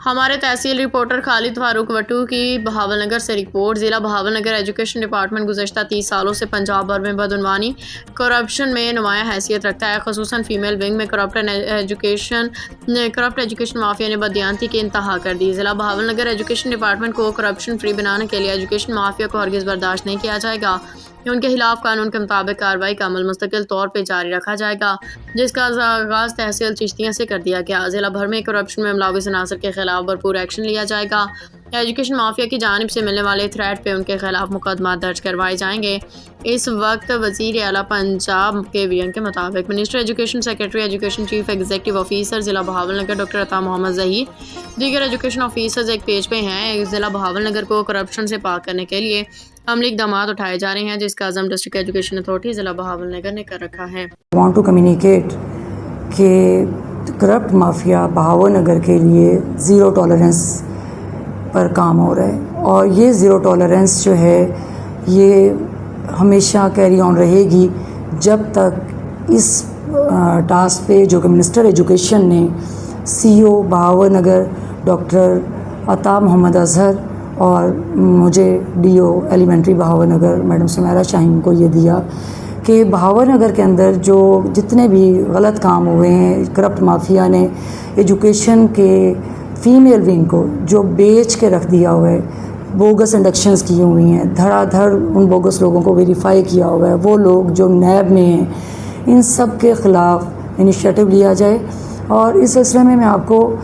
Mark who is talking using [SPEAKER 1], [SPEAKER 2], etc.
[SPEAKER 1] हमारे तहसील रिपोर्टर खालिद फारूक वटू की बहावलनगर से रिपोर्ट। ज़िला बहावलनगर एजुकेशन डिपार्टमेंट गुज़श्ता 30 सालों से पंजाब भर में बदउनवानी करप्शन में नुमायाँ हैसियत रखता है। ख़ुसूसन फ़ीमेल विंग में करप्ट एजुकेशन माफिया ने बददियानती की इंतहा कर दी। ज़िला बहावलनगर एजुकेशन डिपार्टमेंट को करप्शन फ्री बनाने के लिए एजुकेशन माफिया को हरगिज़ बर्दाश्त नहीं किया जाएगा। उनके खिलाफ कानून के मुताबिक कार्रवाई का अमल मुस्तकिल तौर पर जारी रखा जाएगा, जिसका आगाज़ तहसील चिश्तियाँ से कर दिया गया। ज़िला भर में करप्शन में मुलविस अनासर के खिलाफ भरपूर एक्शन लिया जाएगा। एजुकेशन माफिया की जानिब से मिलने वाले थ्रेट पे उनके खिलाफ मुकदमा दर्ज करवाए जाएंगे। इस वक्त वज़ीर आला पंजाब के वीएन के मुताबिक minister education, secretary education, chief executive officer ज़िला बहावलनगर डॉक्टर अता मोहम्मद ज़हीर, दीगर एजुकेशन ऑफिसर्स एक पेज पे हैं। ज़िला बहावलनगर को करप्शन से पाक करने के लिए अमली इक़दाम उठाए जा रहे हैं, जिसका अज़म डिस्ट्रिक्ट एजुकेशन अथॉरिटी ज़िला बहावलनगर ने कर रखा है।
[SPEAKER 2] वांट टू कम्युनिकेट कि करप्ट माफिया बहावलनगर के लिए ज़ीरो टॉलरेंस पर काम हो रहा है, और ये ज़ीरो टॉलरेंस जो है ये हमेशा कैरी ऑन रहेगी जब तक इस टास्क पे जो कि मिनिस्टर एजुकेशन ने सीईओ बहावलनगर डॉक्टर अता मोहम्मद अज़हर और मुझे DO elementary Bahawalnagar madam Sumera Shaheen को ये दिया कि बहावलनगर के अंदर जो जितने भी गलत काम हुए हैं, करप्ट माफिया ने एजुकेशन के फ़ीमेल विंग को जो बेच के रख दिया हुआ है, बोगस इंडक्शंस की हुई हैं, धड़ाधड़ उन बोगस लोगों को वेरीफाई किया हुआ है, वो लोग जो नैब में हैं, इन सब के ख़िलाफ़ इनिशिएटिव लिया जाए। और इस सिलसिले में मैं आपको